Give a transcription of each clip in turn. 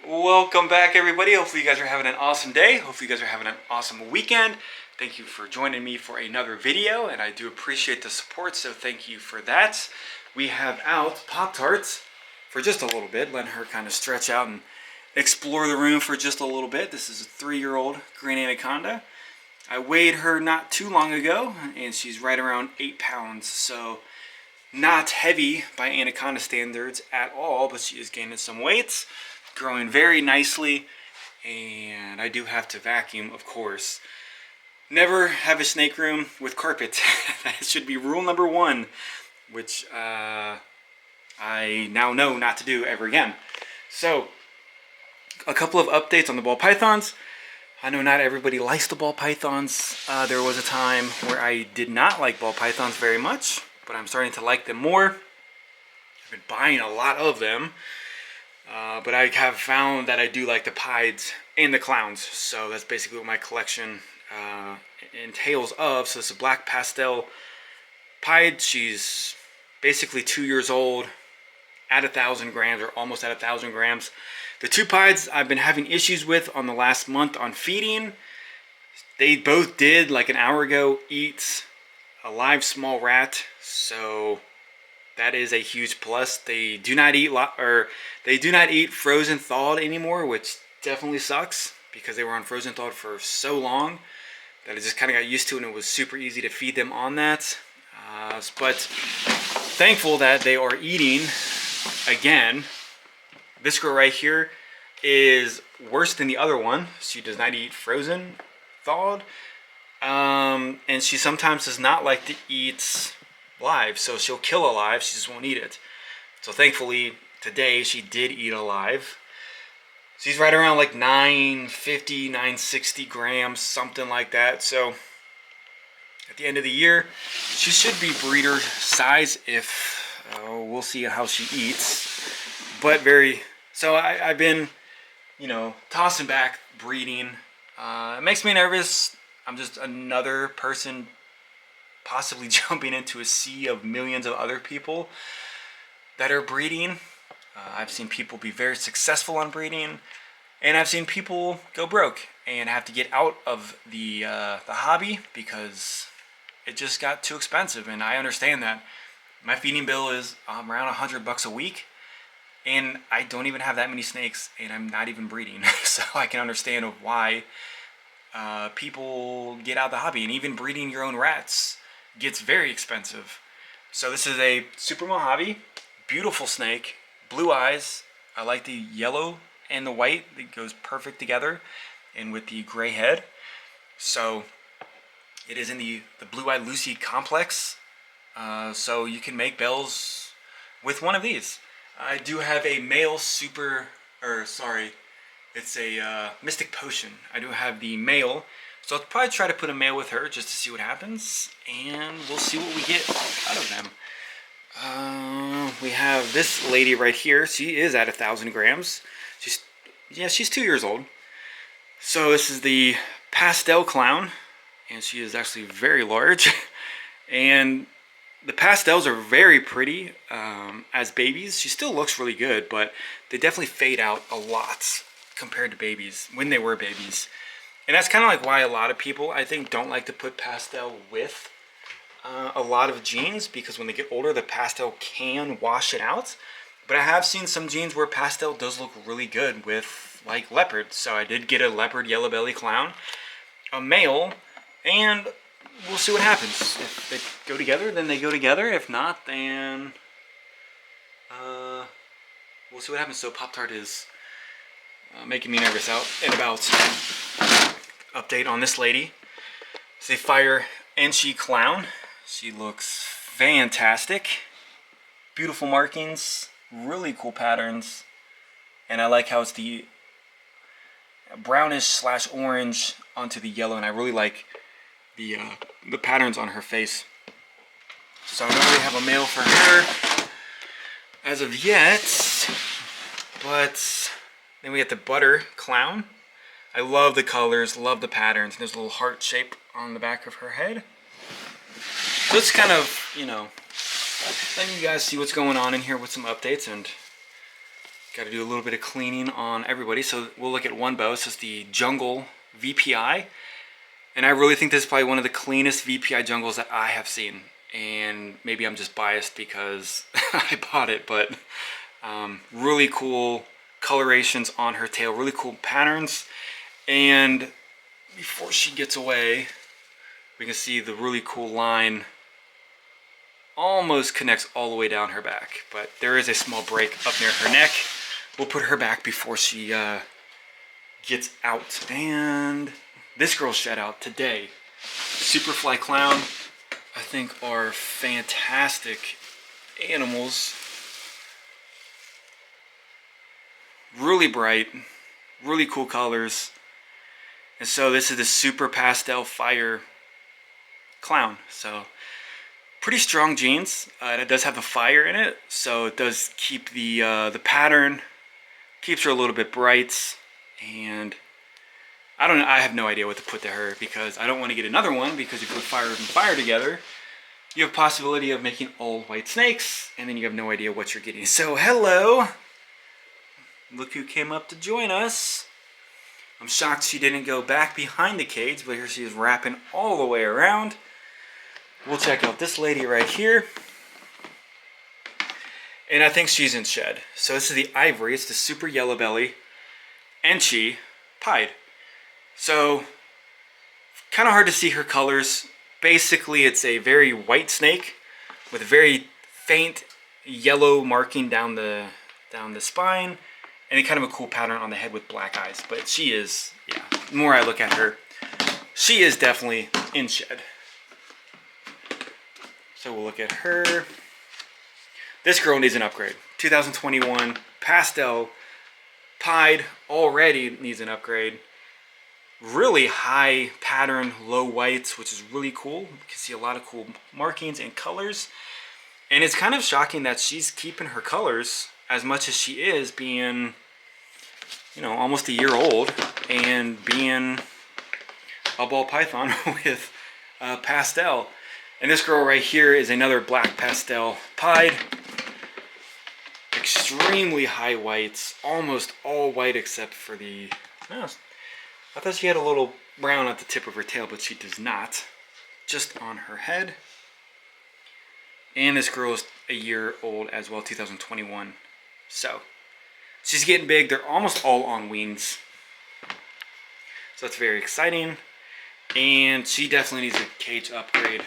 Welcome back, everybody. Hopefully you guys are having an awesome day. Hopefully you guys are having an awesome weekend. Thank you for joining me for another video, and I do appreciate the support, so thank you for that. We have out Pop-Tarts for just a little bit, letting her kind of stretch out and explore the room for just a little bit. This is a 3-year-old green anaconda. I weighed her not too long ago, and she's right around 8 pounds, so not heavy by anaconda standards at all, but she is gaining some weight, growing very nicely, and I do have to vacuum, of course. Never have a snake room with carpet. That should be rule number 1, which I now know not to do ever again. So, a couple of updates on the ball pythons. I know not everybody likes the ball pythons. There was a time where I did not like ball pythons very much, but I'm starting to like them more. I've been buying a lot of them, but I have found that I do like the pieds and the clowns. So that's basically what my collection entails of. So it's a black pastel pied. She's basically 2 years old, at 1,000 grams or almost at 1,000 grams. The two pieds I've been having issues with on the last month on feeding. They both did, like an hour ago, eat a live small rat, so that is a huge plus. They do not eat frozen thawed anymore, which definitely sucks because they were on frozen thawed for so long that I just kind of got used to it, and it was super easy to feed them on that. But thankful that they are eating again. This girl right here is worse than the other one. She does not eat frozen thawed, and she sometimes does not like to eat live, so she'll kill a live, she just won't eat it. So thankfully today she did eat a live. She's right around like 950, 960 grams, something like that. So at the end of the year she should be breeder size, if we'll see how she eats. But I've been, tossing back breeding. It makes me nervous. I'm just another person possibly jumping into a sea of millions of other people that are breeding. I've seen people be very successful on breeding, and I've seen people go broke and have to get out of the hobby because it just got too expensive. And I understand that. My feeding bill is around $100 a week, and I don't even have that many snakes, and I'm not even breeding. So I can understand why people get out of the hobby, and even breeding your own rats gets very expensive. So this is a Super Mojave, beautiful snake, blue eyes. I like the yellow and the white. It goes perfect together, and with the gray head. So it is in the blue-eyed Lucy complex. So you can make bells with one of these. I do have a male it's a Mystic Potion. I do have the male, so I'll probably try to put a male with her just to see what happens, and we'll see what we get out of them. We have this lady right here. She is at 1,000 grams. She's 2 years old. So this is the pastel clown, and she is actually very large. And the pastels are very pretty as babies. She still looks really good, but they definitely fade out a lot compared to babies, when they were babies. And that's kind of like why a lot of people, I think, don't like to put pastel with a lot of genes, because when they get older, the pastel can wash it out. But I have seen some genes where pastel does look really good with, like, leopard. So I did get a leopard yellow belly clown, a male, and we'll see what happens. If they go together, then they go together. If not, then we'll see what happens. So Pop-Tart is making me nervous out and about. Update on this lady. It's a fire Enchi clown. She looks fantastic. Beautiful markings, really cool patterns, and I like how it's the brownish / orange onto the yellow, and I really like the patterns on her face. So I don't really have a male for her as of yet, but then we get the butter clown. I love the colors, love the patterns. There's a little heart shape on the back of her head. So it's kind of, letting you guys see what's going on in here with some updates, and Got to do a little bit of cleaning on everybody. So we'll look at one boa. This is the Jungle VPI. And I really think this is probably one of the cleanest VPI jungles that I have seen. And maybe I'm just biased because I bought it, but really cool colorations on her tail, really cool patterns. And before she gets away, we can see the really cool line almost connects all the way down her back, but there is a small break up near her neck. We'll put her back before she gets out. And this girl shed out today. Superfly Clown, I think, are fantastic animals. Really bright, really cool colors. And so this is the Super Pastel Fire Clown. So pretty strong genes. It does have the fire in it, so it does keep the pattern, keeps her a little bit bright. And I don't know, I have no idea what to put to her because I don't want to get another one, because if you put fire and fire together, you have possibility of making all white snakes, and then you have no idea what you're getting. So hello, look who came up to join us. I'm shocked she didn't go back behind the cage, but here she is wrapping all the way around. We'll check out this lady right here. And I think she's in shed. So this is the Ivory. It's the Super Yellow Belly Enchi Pied. So kind of hard to see her colors. Basically, it's a very white snake with a very faint yellow marking down the spine, and kind of a cool pattern on the head with black eyes. But she is, yeah, the more I look at her, she is definitely in shed. So we'll look at her. This girl needs an upgrade. 2021 Pastel Pied already needs an upgrade. Really high pattern, low whites, which is really cool. You can see a lot of cool markings and colors. And it's kind of shocking that she's keeping her colors as much as she is, being, you know, almost a year old and being a ball python with pastel. And this girl right here is another black pastel pied. Extremely high whites, almost all white except for the, I thought she had a little brown at the tip of her tail, but she does not. Just on her head. And this girl is a year old as well, 2021. So she's getting big. They're almost all on wings. So that's very exciting. And she definitely needs a cage upgrade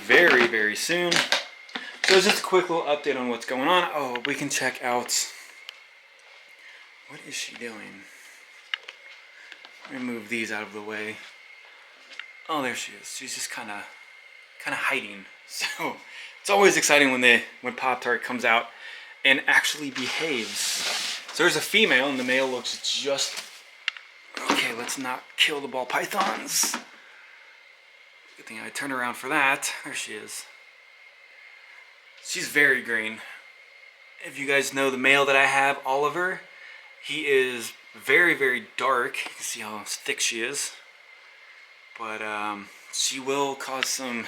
very, very soon. So it's just a quick little update on what's going on. Oh, we can check out, what is she doing? Let me move these out of the way. Oh, there she is. She's just kind of hiding. So it's always exciting when Pop-Tart comes out and actually behaves. So there's a female, and the male looks just, okay, let's not kill the ball pythons. Good thing I turned around for that. There she is. She's very green. If you guys know the male that I have, Oliver, he is very, very dark. You can see how thick she is. But she will cause some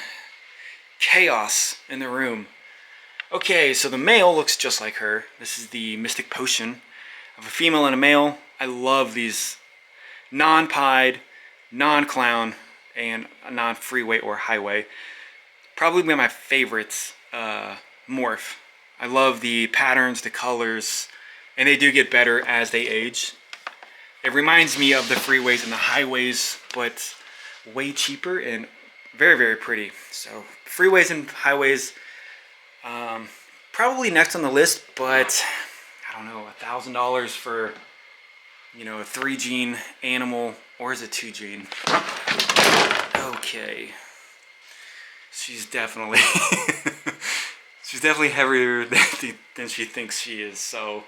chaos in the room. Okay, so the male looks just like her. This is the Mystic Potion of a female and a male. I love these non-pied, non-clown, and non-freeway or highway. Probably one of my favorites morph. I love the patterns, the colors, and they do get better as they age. It reminds me of the freeways and the highways, but way cheaper and very, very pretty. So freeways and highways, probably next on the list, but I don't know, $1,000 for, you know, a 3-gene animal, or is it 2-gene? Okay, she's definitely she's definitely heavier than she thinks she is. So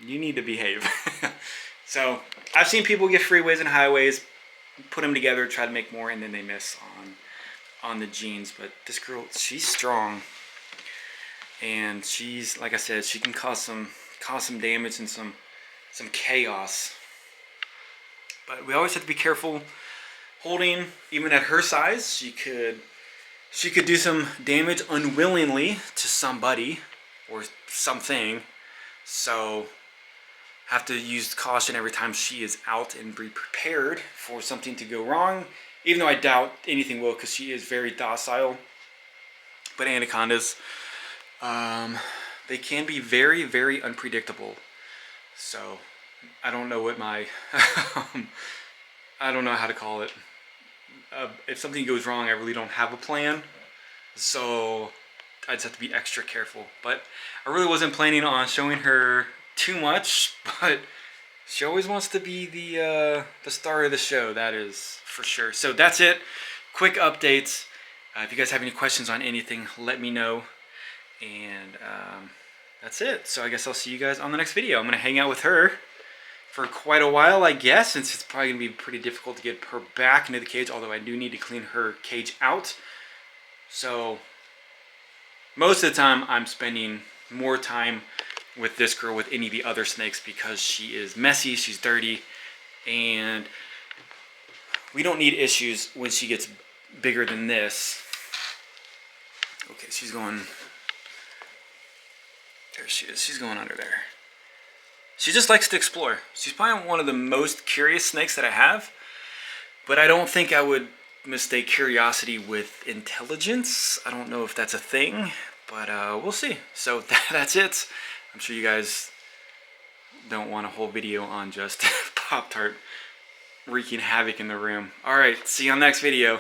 you need to behave. So I've seen people get freeways and highways, put them together, try to make more, and then they miss on the genes. But this girl, she's strong, and she's, like I said, she can cause some damage and some chaos. But we always have to be careful holding. Even at her size, she could do some damage unwillingly to somebody, or something. So have to use caution every time she is out and be prepared for something to go wrong, even though I doubt anything will because she is very docile. But anacondas, they can be very, very unpredictable. So I don't know what my I don't know how to call it. If something goes wrong, I really don't have a plan, so I just have to be extra careful. But I really wasn't planning on showing her too much, but she always wants to be the star of the show, that is for sure. So that's it. Quick updates. If you guys have any questions on anything, let me know. And that's it. So I guess I'll see you guys on the next video. I'm going to hang out with her for quite a while, I guess, since it's probably going to be pretty difficult to get her back into the cage, although I do need to clean her cage out. So most of the time I'm spending more time with this girl with any of the other snakes because she is messy, she's dirty, and we don't need issues when she gets bigger than this. Okay, she's going, there she is, she's going under there. She just likes to explore. She's probably one of the most curious snakes that I have, but I don't think I would mistake curiosity with intelligence. I don't know if that's a thing, but we'll see. So that's it. I'm sure you guys don't want a whole video on just Pop-Tart wreaking havoc in the room. Alright, see you on the next video.